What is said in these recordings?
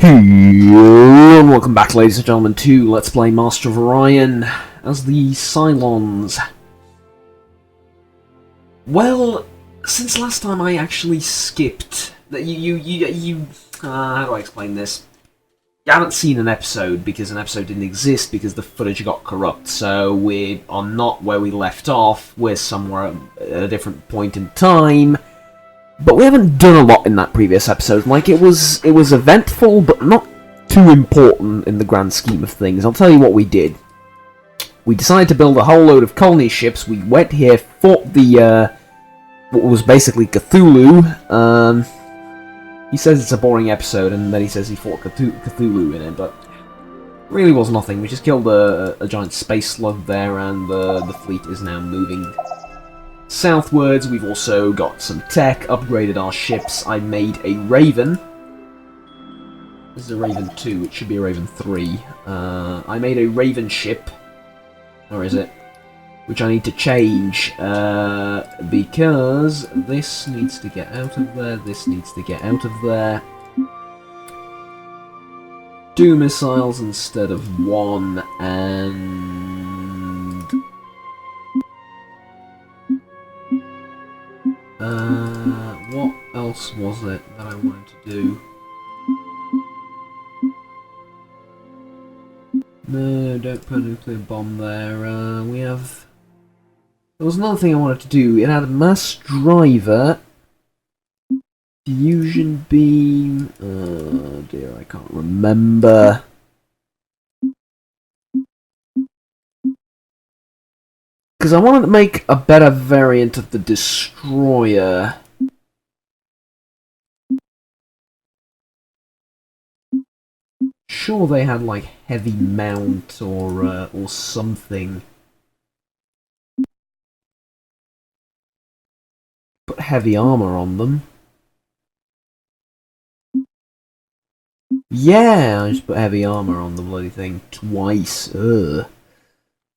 Hello and welcome back, ladies and gentlemen, to Let's Play Master of Orion as the Psilons. Well, since last time I actually skipped... how do I explain this? You haven't seen an episode because an episode didn't exist because the footage got corrupt, so we are not where we left off, we're somewhere at a different point in time. But we haven't done a lot in that previous episode. Like, it was eventful, but not too important in the grand scheme of things. I'll tell you what we did. We decided to build a whole load of colony ships. We went here, fought the, what was basically Cthulhu. He says it's a boring episode, and then he says he fought Cthulhu in it, but it really was nothing. We just killed a giant space slug there, and the fleet is now moving southwards. We've also got some tech, upgraded our ships. I made a Raven. This is a Raven 2, it should be a Raven 3. I made a Raven ship. Where is it? Which I need to change, because this needs to get out of there, this needs to get out of there. 2 missiles instead of 1, and... what else was it that I wanted to do? No, don't put a nuclear bomb there. We have... There was another thing I wanted to do. It had a mass driver, fusion beam... Oh dear, I can't remember. Because I wanted to make a better variant of the destroyer. Sure, they had like heavy mount or something. Put heavy armor on them. Yeah, I just put heavy armor on the bloody thing twice. Ugh.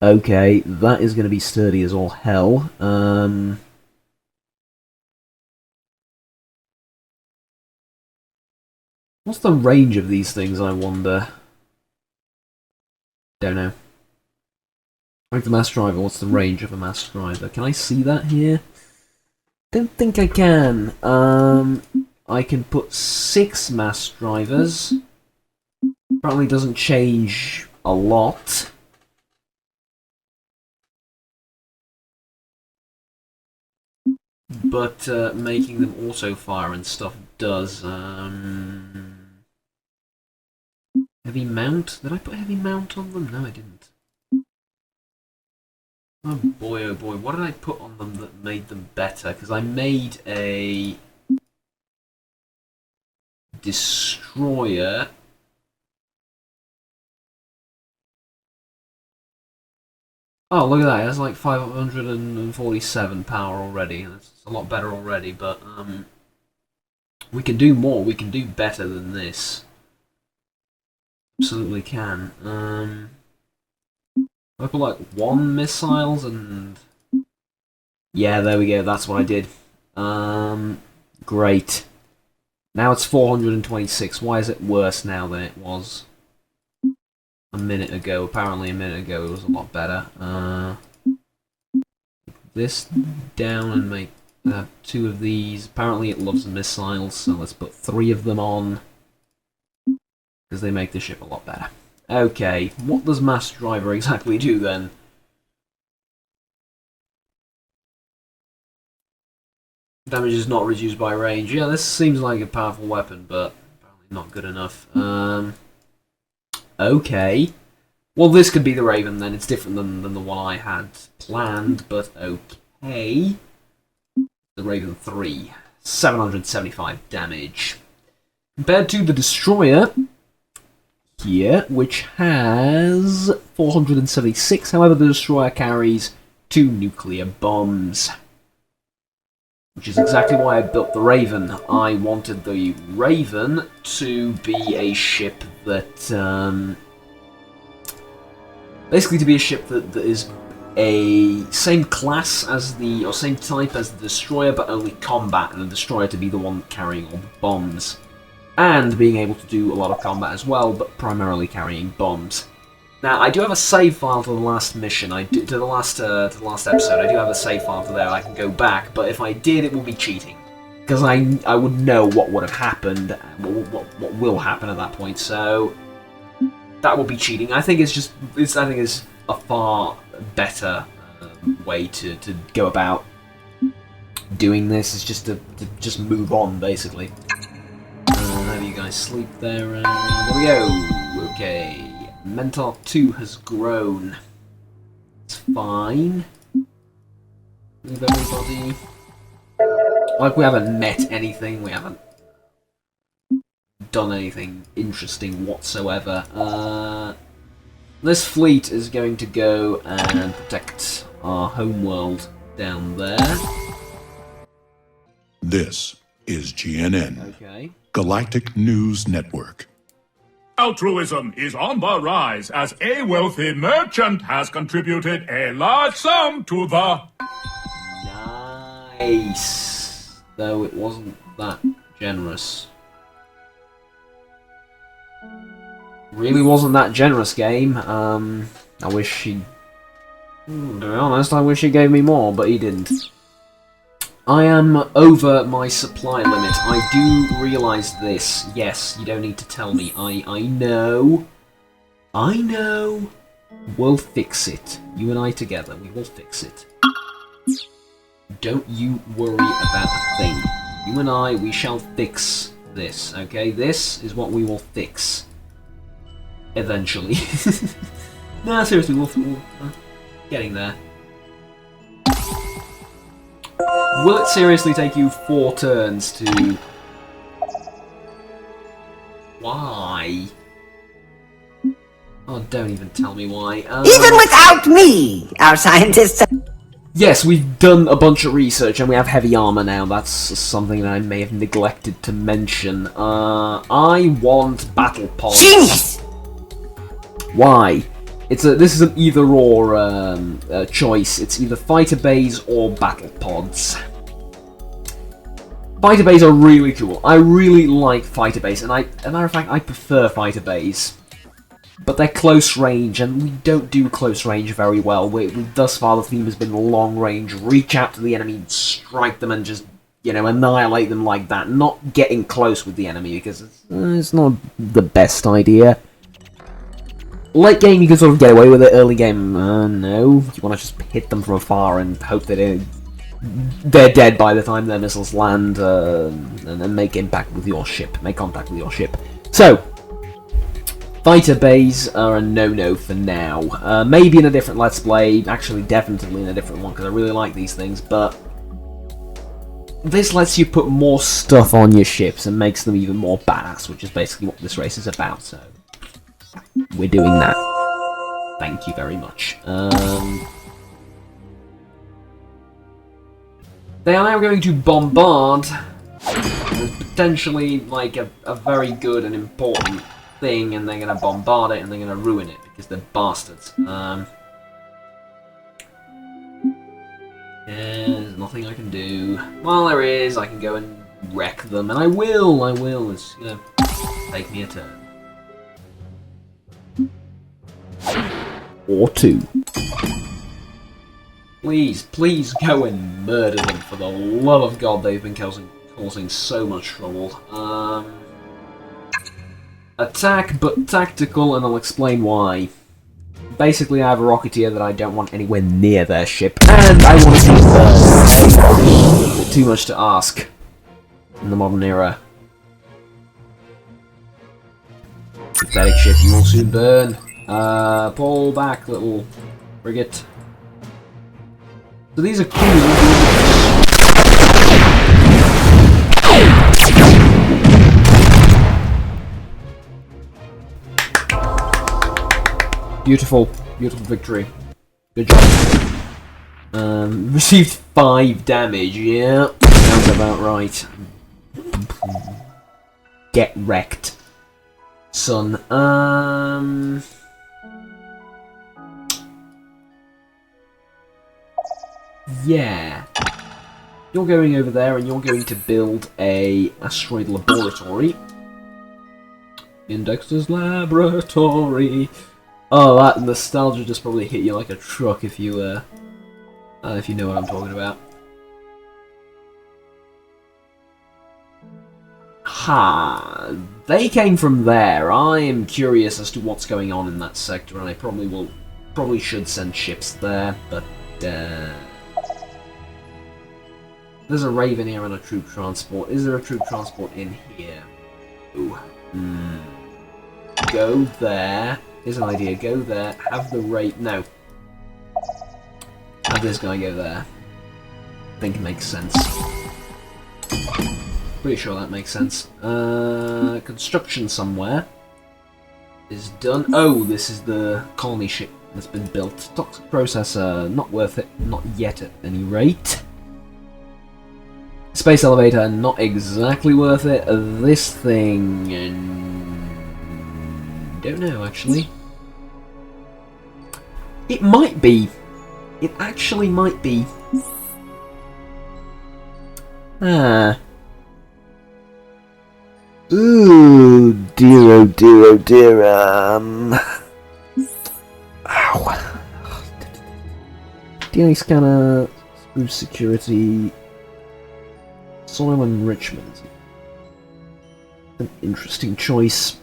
Okay, that is going to be sturdy as all hell. What's the range of these things, I wonder? Don't know. Like the mass driver, what's the range of a mass driver? Can I see that here? Don't think I can. I can put 6 mass drivers. Apparently doesn't change a lot. But making them auto-fire and stuff does. Heavy mount? Did I put heavy mount on them? No, I didn't. Oh boy, what did I put on them that made them better? Because I made a destroyer. Oh, look at that, that's like 547 power already. That's a lot better already, but we can do more, we can do better than this. Absolutely can. I put like 1 missiles and... Yeah, there we go, that's what I did. Great. Now it's 426. Why is it worse now than it was a minute ago? Apparently a minute ago it was a lot better. This down and make 2 of these. Apparently it loves missiles, so let's put 3 of them on, because they make the ship a lot better. Okay, what does mass driver exactly do then? Damage is not reduced by range. Yeah, this seems like a powerful weapon, but apparently not good enough. Okay. Well, this could be the Raven then. It's different than the one I had planned, but okay. The Raven 3. 775 damage. Compared to the Destroyer here, which has 476. However, the Destroyer carries 2 nuclear bombs. Which is exactly why I built the Raven. I wanted the Raven to be a ship that, basically to be a ship that is a same class as the, or same type as the Destroyer, but only combat, and the Destroyer to be the one carrying all the bombs. and being able to do a lot of combat as well, but primarily carrying bombs. Now, I do have a save file to the last mission. To the last episode. I do have a save file to there. I can go back, but if I did, it would be cheating, because I would know what would have happened, what will happen at that point. So that would be cheating. I think it's a far better way to go about doing this. Is just to just move on, basically. Have you guys sleep there? There we go. Okay. Mentor 2 has grown. It's fine. Leave everybody. Like, we haven't met anything, we haven't done anything interesting whatsoever. This fleet is going to go and protect our homeworld down there. This is GNN. Okay. Galactic News Network. Altruism is on the rise as a wealthy merchant has contributed a large sum to the... Nice. Though it wasn't that generous. Really wasn't that generous, game. I wish he... To be honest, I wish he gave me more, but he didn't. I am over my supply limit. I do realise this. Yes, you don't need to tell me. I know. I know. We'll fix it. You and I together, we will fix it. Don't you worry about a thing. You and I, we shall fix this, okay? This is what we will fix. Eventually. Nah, seriously, we'll getting there. Will it seriously take you 4 turns to... Why? Oh, don't even tell me why. Even without me, our scientists... Yes, we've done a bunch of research and we have heavy armor now. That's something that I may have neglected to mention. I want battle pods. Genius! Why? This is an either-or choice. It's either fighter bays or battle pods. Fighter bays are really cool. I really like fighter bays, and as a matter of fact, I prefer fighter bays. But they're close range, and we don't do close range very well. Thus far, the theme has been long range. Reach out to the enemy, strike them, and just, annihilate them like that. Not getting close with the enemy, because it's not the best idea. Late game, you can sort of get away with it. Early game, no. You want to just hit them from afar and hope that they're dead by the time their missiles land, and then make contact with your ship. So, fighter bays are a no-no for now. Maybe in a different Let's Play, actually definitely in a different one, because I really like these things, but this lets you put more stuff on your ships and makes them even more badass, which is basically what this race is about, so... We're doing that. Thank you very much. They are now going to bombard potentially like a very good and important thing, and they're going to bombard it and they're going to ruin it because they're bastards. There's nothing I can do. Well, there is. I can go and wreck them, and I will. It's gonna take me a turn. Or 2. Please go and murder them, for the love of God, they've been causing so much trouble. Attack, but tactical, and I'll explain why. Basically, I have a Rocketeer that I don't want anywhere near their ship, and I want to see it burn. Okay? Too much to ask in the modern era. Pathetic ship, you will soon burn. Pull back, little frigate. So these are cool. Beautiful victory. Good job. Received 5 damage, yeah. Sounds about right. Get wrecked, son. Yeah. You're going over there and you're going to build a asteroid laboratory. In Dexter's laboratory. Oh, that nostalgia just probably hit you like a truck if you know what I'm talking about. Ha! They came from there. I am curious as to what's going on in that sector, and I probably should send ships there, but there's a Raven here and a troop transport. Is there a troop transport in here? Ooh. Go there. Here's an idea. Go there. Have the No. Have this guy go there. I think it makes sense. Pretty sure that makes sense. Construction somewhere is done. Oh, this is the colony ship that's been built. Toxic processor, not worth it. Not yet at any rate. Space elevator, not exactly worth it. This thing... don't know, actually. It might be. It actually might be. Ah. Ooh, dear, oh dear, oh dear, Ow. DNA scanner, smooth security, soil enrichment. An interesting choice.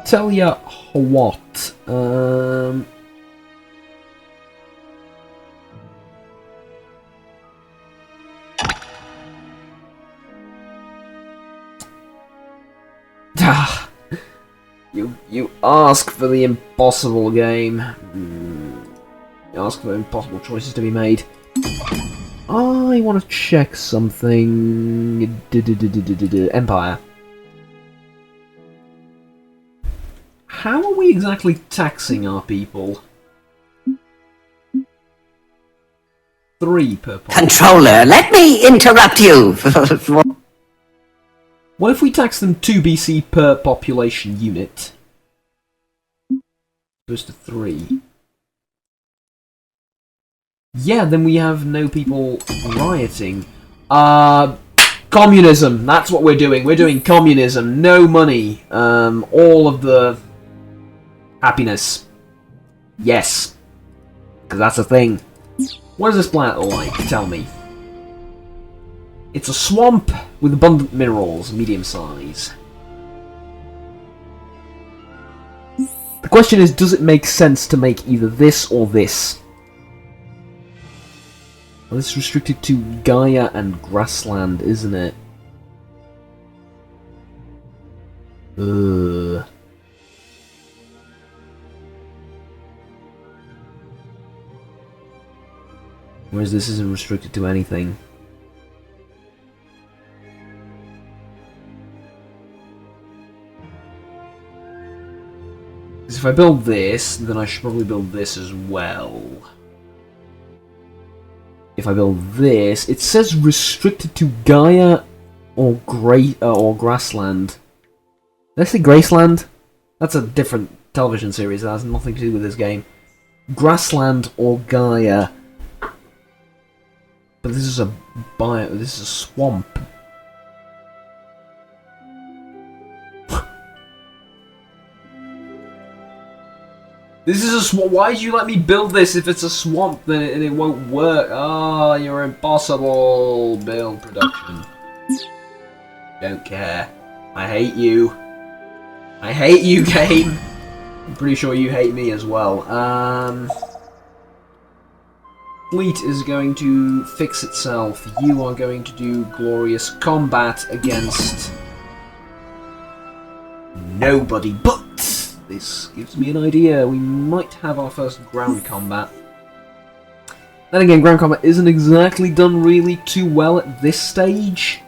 Tell ya what, You ask for the impossible game. You ask for impossible choices to be made. I want to check something. Empire. How are we exactly taxing our people? 3 per point. Controller, let me interrupt you. What if we tax them 2 BC per population unit? Opposed to 3. Yeah, then we have no people rioting. Communism! That's what we're doing. We're doing communism. No money. All of the happiness. Yes. Because that's a thing. What is this planet like? Tell me. It's a swamp with abundant minerals, medium size. The question is, does it make sense to make either this or this? Well, it's restricted to Gaia and grassland, isn't it? Ugh. Whereas this isn't restricted to anything. Because if I build this, then I should probably build this as well. If I build this, it says restricted to Gaia or grassland. Did I say Graceland? That's a different television series that has nothing to do with this game. Grassland or Gaia. But this is a this is a swamp. This is a swamp. Why did you let me build this if it's a swamp? Then it won't work. Ah, you're impossible. Build production. Don't care. I hate you. I hate you, game. I'm pretty sure you hate me as well. Fleet is going to fix itself. You are going to do glorious combat against nobody. But this gives me an idea. We might have our first ground combat. Then again, ground combat isn't exactly done really too well at this stage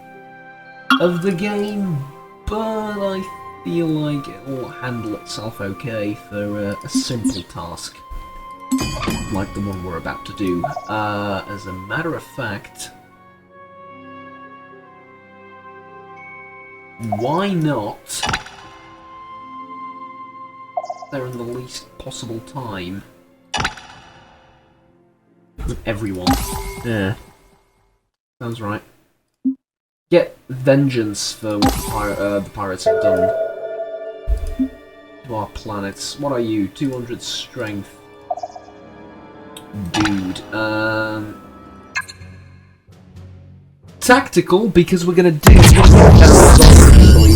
of the game, but I feel like it will handle itself okay for a simple task like the one we're about to do. As a matter of fact, why not there in the least possible time with everyone? Yeah. Sounds right. Get vengeance for what the pirates have done to our planets. What are you? 200 strength. Dude. Tactical, because we're gonna do believe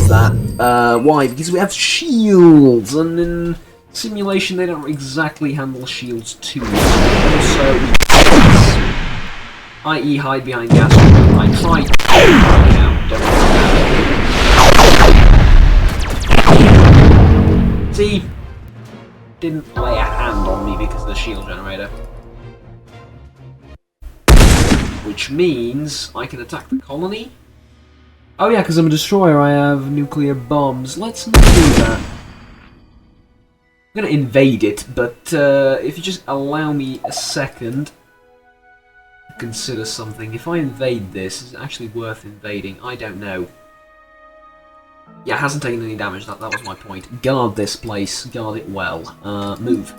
that. Why? Because we have shields, and in simulation they don't exactly handle shields too well. Also, i.e. hide behind gas. I tried don't see, didn't lay a hand on me because of the shield generator. Which means I can attack the colony? Oh yeah, because I'm a destroyer, I have nuclear bombs. Let's not do that. I'm gonna invade it, but if you just allow me a second to consider something. If I invade this, is it actually worth invading? I don't know. Yeah, it hasn't taken any damage, that was my point. Guard this place, guard it well. Move.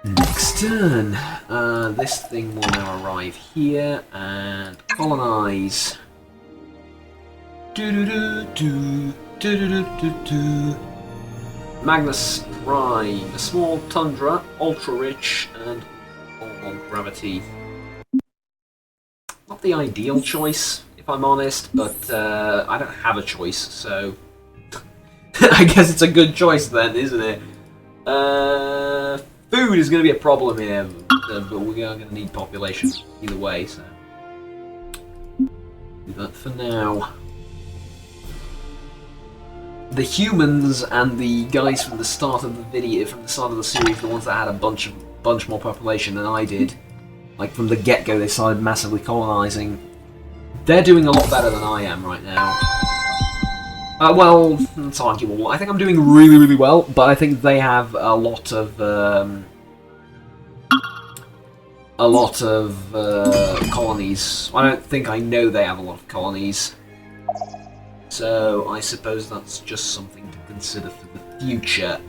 Next turn, this thing will now arrive here and colonize. Magnus Prime, a small tundra, ultra rich and all gravity. Not the ideal choice, if I'm honest, but I don't have a choice, so I guess it's a good choice then, isn't it? Food is going to be a problem here, but we are going to need population either way, so do that for now. The humans and the guys from the start of the video, from the start of the series, the ones that had a bunch more population than I did, like from the get-go they started massively colonizing, they're doing a lot better than I am right now. Well, it's arguable. I think I'm doing really, really well, but I think they have a lot of colonies. I don't think I know they have a lot of colonies. So I suppose that's just something to consider for the future.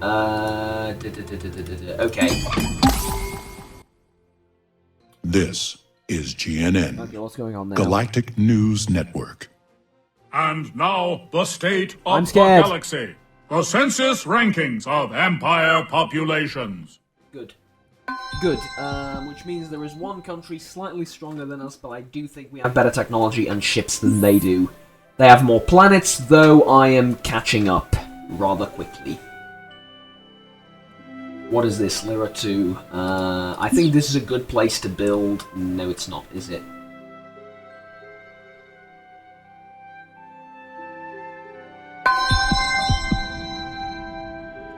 Okay. This is GNN, Okay, what's going on now? Galactic News Network. And now, the state I'm of the scared. galaxy. The census rankings of empire populations. Good. Good. Which means there is one country slightly stronger than us, but I do think we have better technology and ships than they do. They have more planets, though I am catching up rather quickly. What is this? Lyra 2. I think this is a good place to build. No, it's not, is it?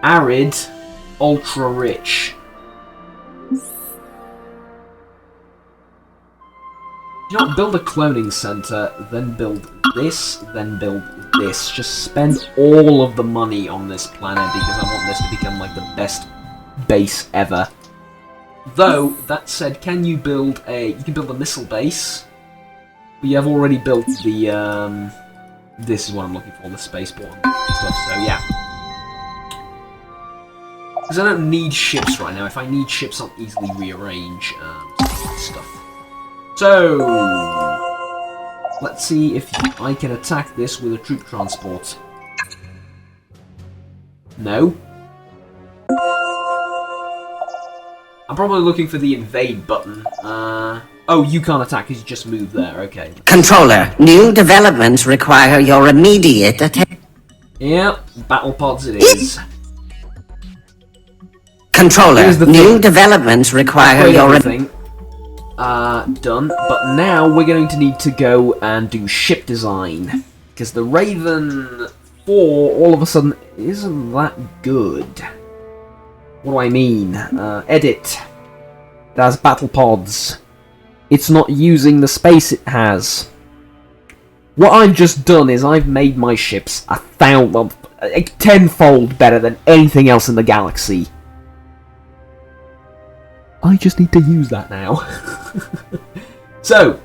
Arid, ultra rich. You know, build a cloning center, then build this, then build this. Just spend all of the money on this planet because I want this to become like the best base ever. Though, that said, can you build a... You can build a missile base. But you have already built the, this is what I'm looking for, the spaceport stuff, so yeah. Because I don't need ships right now. If I need ships, I'll easily rearrange stuff. So, let's see if I can attack this with a troop transport. No. I'm probably looking for the invade button. Oh, you can't attack because you just moved there. Okay. Controller, new developments require your immediate attention. Yeah, battle pods it is. Controller, new developments require your... Everything. Done. But now we're going to need to go and do ship design. Because the Raven 4 all of a sudden isn't that good. What do I mean? Edit. It has battle pods. It's not using the space it has. What I've just done is I've made my ships tenfold better than anything else in the galaxy. I just need to use that now. So,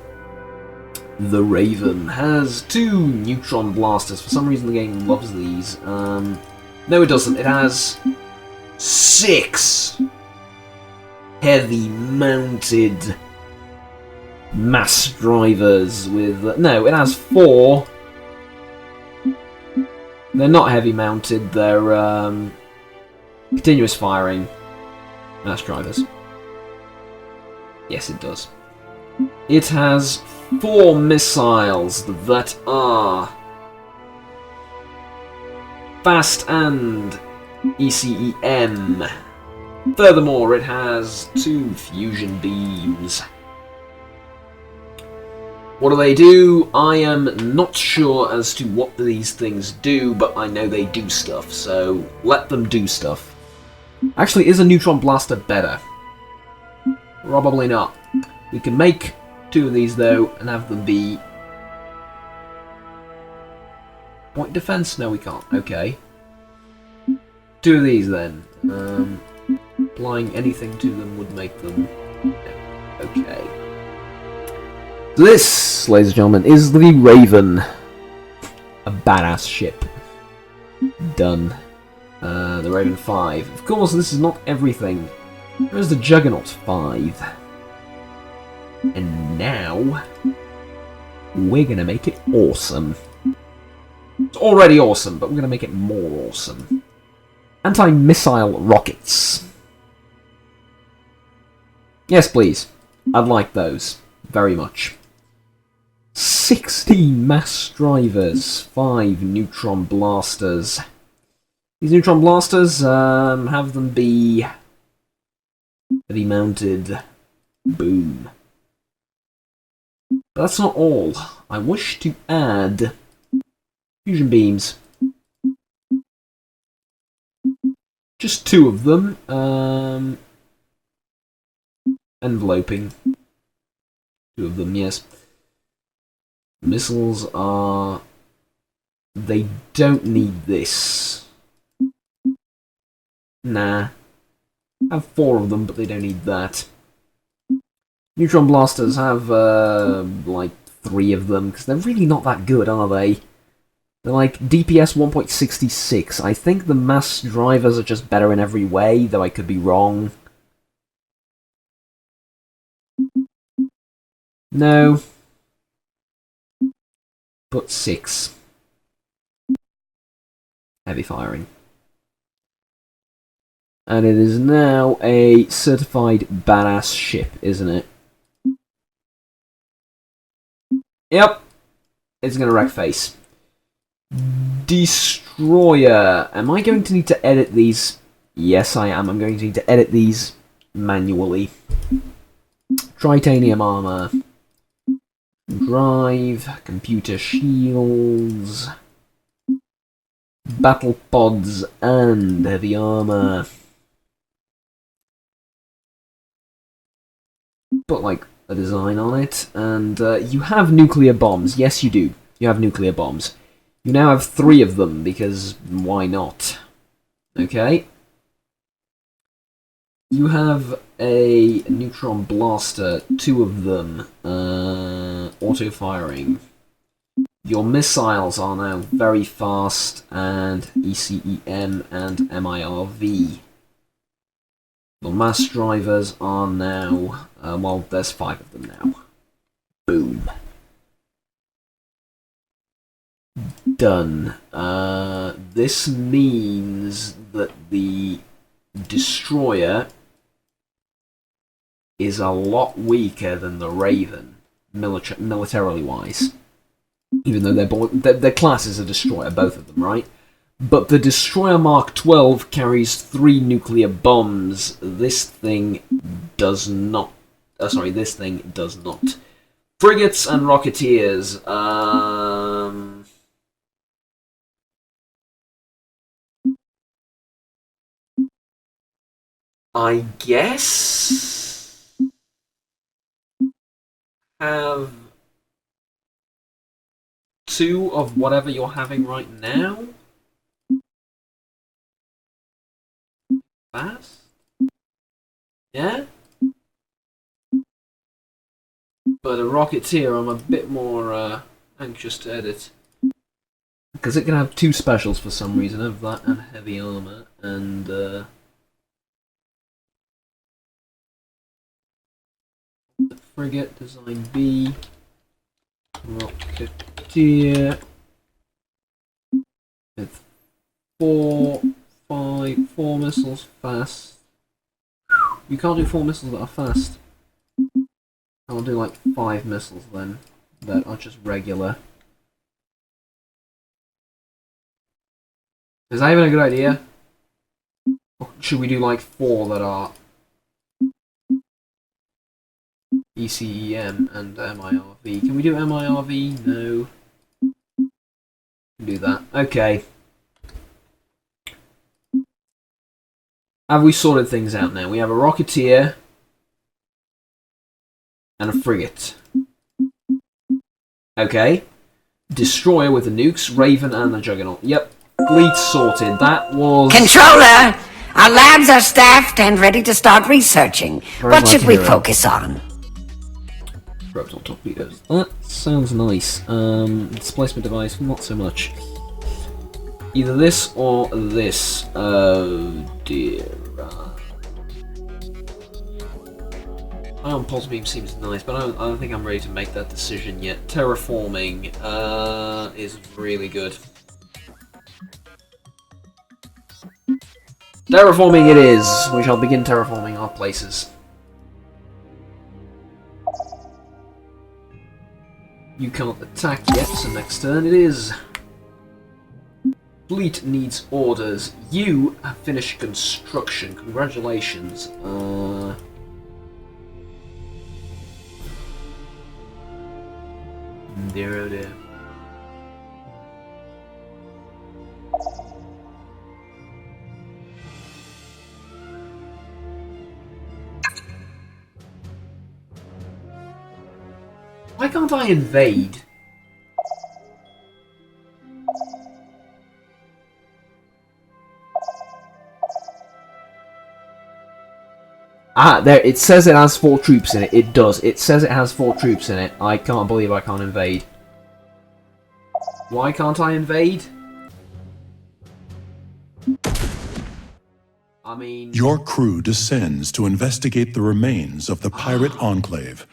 the Raven has 2 neutron blasters. For some reason the game loves these. No it doesn't. It has 6 heavy mounted mass drivers with... no, it has 4. They're not heavy mounted, they're continuous firing mass drivers. Yes, it does. It has 4 missiles that are fast and ECEM. Furthermore, it has 2 fusion beams. What do they do? I am not sure as to what these things do, but I know they do stuff, so let them do stuff. Actually, is a neutron blaster better? Probably not. We can make 2 of these, though, and have them be... point defense? No, we can't. Okay. 2 of these, then. Applying anything to them would make them... okay. So this, ladies and gentlemen, is the Raven. A badass ship. Done. The Raven 5. Of course, this is not everything. There's the Juggernaut 5. And now, we're gonna make it awesome. It's already awesome, but we're gonna make it more awesome. Anti-missile rockets. Yes, please. I'd like those. Very much. 16 mass drivers. 5 neutron blasters. These neutron blasters, have them be... heavy mounted. Boom. But that's not all. I wish to add... fusion beams. Just 2 of them. Enveloping. 2 of them, yes. Missiles are... they don't need this. Nah. I have 4 of them, but they don't need that. Neutron blasters have, like, 3 of them, because they're really not that good, are they? They're like DPS 1.66. I think the mass drivers are just better in every way, though I could be wrong. No. Put 6. Heavy firing. And it is now a certified badass ship, isn't it? Yep. It's gonna wreck face. Destroyer. Am I going to need to edit these? Yes, I am. I'm going to need to edit these manually. Titanium armor. Drive. Computer shields. Battle pods and heavy armor. Put like a design on it, and you have nuclear bombs. Yes, you do. You have nuclear bombs. You now have 3 of them, because why not? Okay. You have a neutron blaster, 2 of them, auto-firing. Your missiles are now very fast, and ECEM and MIRV. Your mass drivers are now, well, there's 5 of them now. Boom. Done. This means that the Destroyer is a lot weaker than the Raven, militarily wise. Even though their class is a Destroyer, both of them, right? But the Destroyer Mark 12 carries 3 nuclear bombs. This thing does not. This thing does not. Frigates and Rocketeers. I guess have 2 of whatever you're having right now. Fast? Yeah? But a Rocketeer I'm a bit more anxious to edit. Because it can have 2 specials for some reason, of that and heavy armor, and frigate, design B, rocketeer, with 4 missiles fast. You can't do 4 missiles that are fast. I'll do like 5 missiles then, that are just regular. Is that even a good idea? Or should we do like 4 that are ECEM and MIRV? Can we do MIRV? No. Do that. Okay. Have we sorted things out now? We have a rocketeer and a frigate. Okay. Destroyer with the nukes, Raven, and the Juggernaut. Yep. Fleet sorted. That was... Controller! Our labs are staffed and ready to start researching. What should we focus on? Proton torpedoes. That sounds nice. Displacement device, not so much. Either this or this. Oh dear. Pulse beam seems nice, but I don't think I'm ready to make that decision yet. Terraforming is really good. Terraforming it is! We shall begin terraforming our places. You can't attack yet, so next turn it is. Fleet needs orders. You have finished construction. Congratulations. Dear oh dear. Why can't I invade? Ah, there, it says it has 4 troops in it. It does. It says it has 4 troops in it. I can't believe I can't invade. Why can't I invade? I mean... Your crew descends to investigate the remains of the pirate enclave.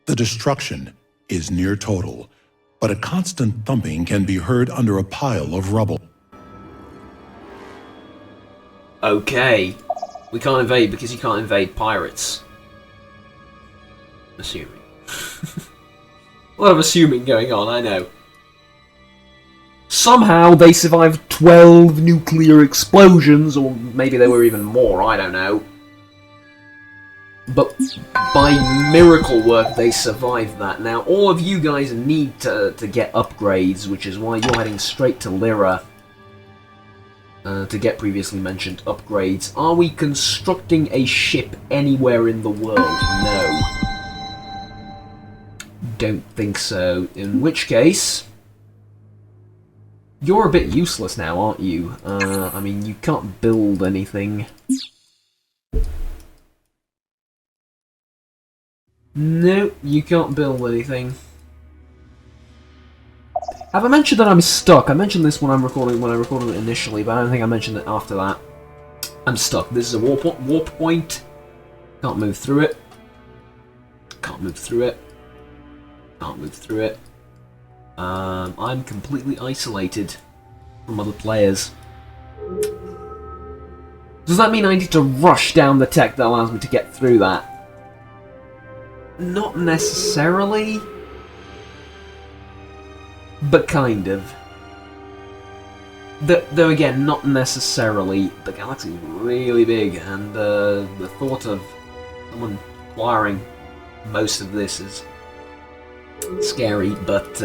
The destruction is near total, but a constant thumping can be heard under a pile of rubble. Okay. We can't invade because you can't invade pirates. Assuming. A lot of assuming going on, I know. Somehow they survived 12 nuclear explosions, or maybe there were even more, I don't know. But by miracle work they survived that. Now all of you guys need to get upgrades, which is why you're heading straight to Lyra. To get previously mentioned upgrades. Are we constructing a ship anywhere in the world? No. Don't think so. In which case... You're a bit useless now, aren't you? I mean, you can't build anything. No, you can't build anything. Have I mentioned that I'm stuck? I mentioned this when I recorded it initially, but I don't think I mentioned it after that. I'm stuck. This is a warp point. Can't move through it. Can't move through it. Can't move through it. I'm completely isolated from other players. Does that mean I need to rush down the tech that allows me to get through that? Not necessarily. But kind of. Though again, not necessarily. The galaxy is really big, and the thought of someone acquiring most of this is scary, but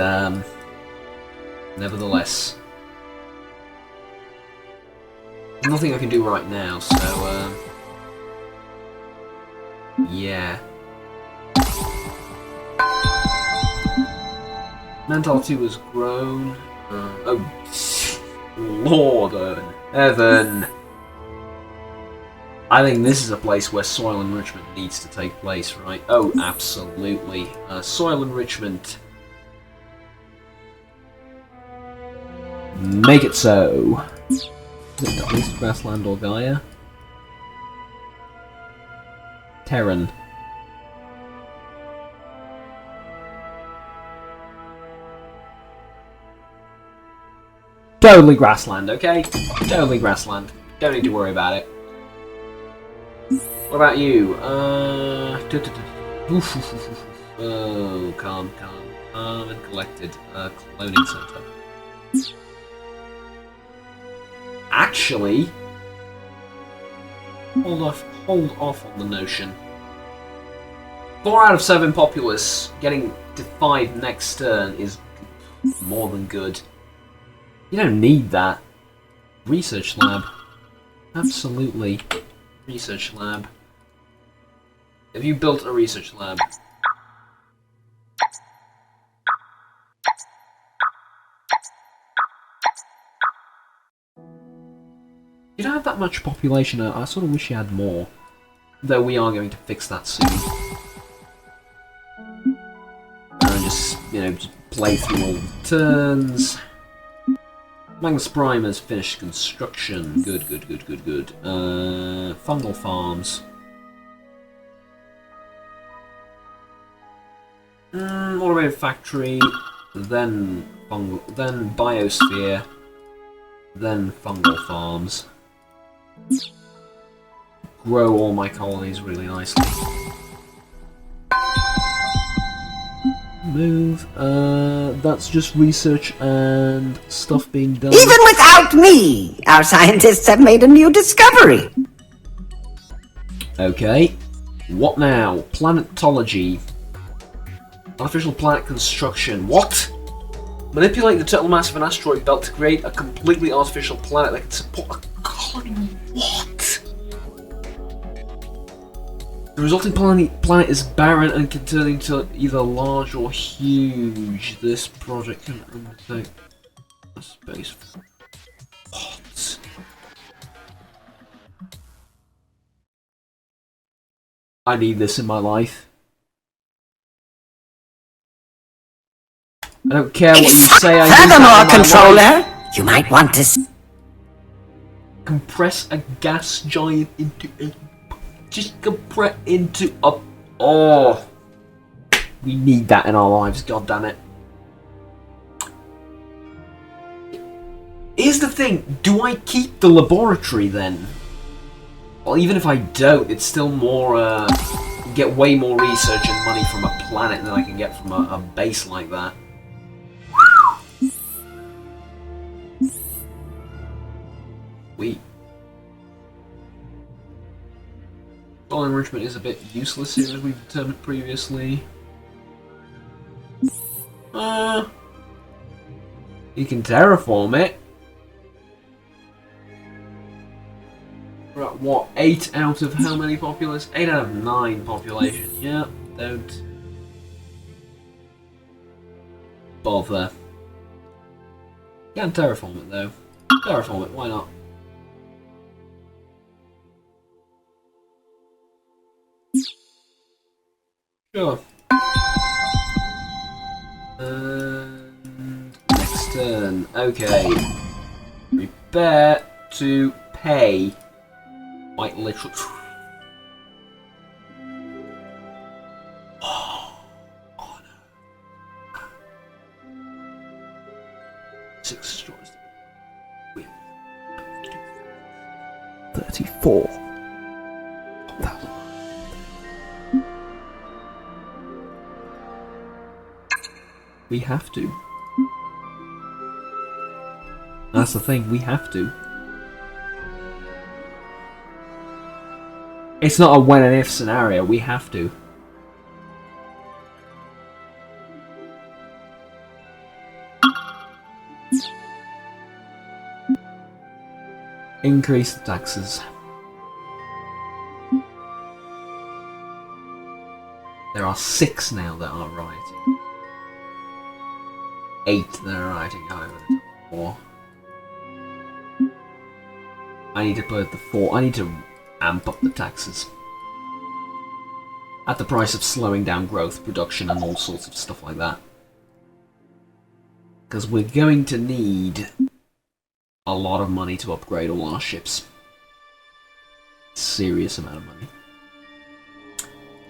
nevertheless. There's nothing I can do right now, so yeah. Mentality was grown. Oh, Lord Heaven. I think this is a place where soil enrichment needs to take place, right? Oh, absolutely. Soil enrichment. Make it so. Is it at least grassland or Gaia? Terran. totally grassland, okay? Totally grassland. Don't need to worry about it. What about you? Oh, calm and collected. Cloning center. Actually, hold off on the notion. 4 out of 7 populace, getting to 5 next turn is more than good. You don't need that. Research lab. Absolutely. Research lab. Have you built a research lab? You don't have that much population. I sort of wish you had more. Though we are going to fix that soon. And just, you know, just play through all the turns. Magnus Prime has finished construction. Good. Fungal farms. Automated factory. Then biosphere. Then fungal farms. Grow all my colonies really nicely. Move. That's just research and stuff being done. Even without me, our scientists have made a new discovery. Okay. What now? Planetology. Artificial planet construction. What? Manipulate the total mass of an asteroid belt to create a completely artificial planet that can support a colony. What? The resulting planet is barren and can turn into either large or huge. This project can undertake a space. What? I need this in my life. I don't care what you say. I Furthermore, controller, you might want to compress a gas giant into a. Just compress into a. Oh, we need that in our lives. God damn it! Here's the thing: do I keep the laboratory then? Well, even if I don't, it's still more. Get way more research and money from a planet than I can get from a base like that. Sweet. Soil enrichment is a bit useless here, as we've determined previously. You can terraform it. We're at what? 8 out of how many populace? 8 out of 9 population. Yeah, don't bother. You can terraform it though. Terraform it, why not? Sure. And next turn. Okay. Prepare to pay. Quite literally. Oh no. 6 destroys. 34. We have to. That's the thing, we have to. It's not a when and if scenario, we have to. Increase the taxes. There are 6 now that are rioting. 8 that are rioting, however, there's 4. I need to put the 4. I need to amp up the taxes. At the price of slowing down growth, production, and all sorts of stuff like that. Because we're going to need a lot of money to upgrade all our ships. Serious amount of money.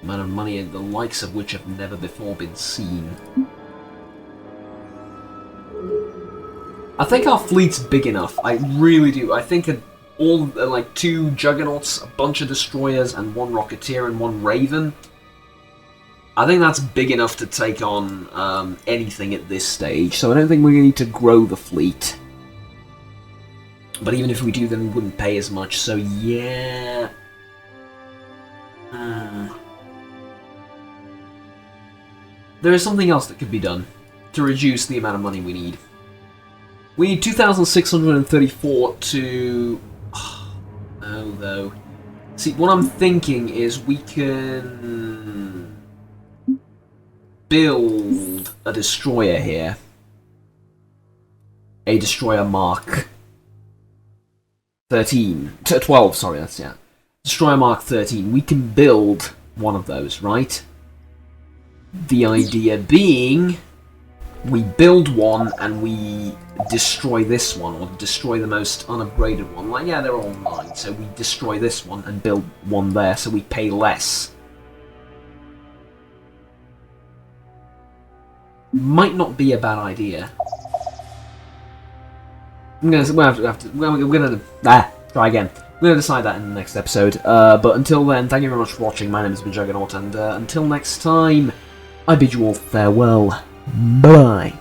Amount of money the likes of which have never before been seen. I think our fleet's big enough. I really do. I think all like 2 Juggernauts, a bunch of destroyers, and 1 Rocketeer and 1 Raven. I think that's big enough to take on anything at this stage. So I don't think we're going to need to grow the fleet. But even if we do, then we wouldn't pay as much. So yeah. There is something else that could be done to reduce the amount of money we need. We need 2,634 to... Oh, though. See, what I'm thinking is we can build a destroyer here. A destroyer Mark 13. 12, sorry, that's, yeah. Destroyer Mark 13. We can build one of those, right? The idea being, we build one and we destroy this one, or destroy the most unupgraded one. Like, yeah, they're all 9, so we destroy this one and build one there, so we pay less. Might not be a bad idea. Try again. We're gonna decide that in the next episode. But until then, thank you very much for watching. My name has been Juggernaut, and until next time, I bid you all farewell. Bye.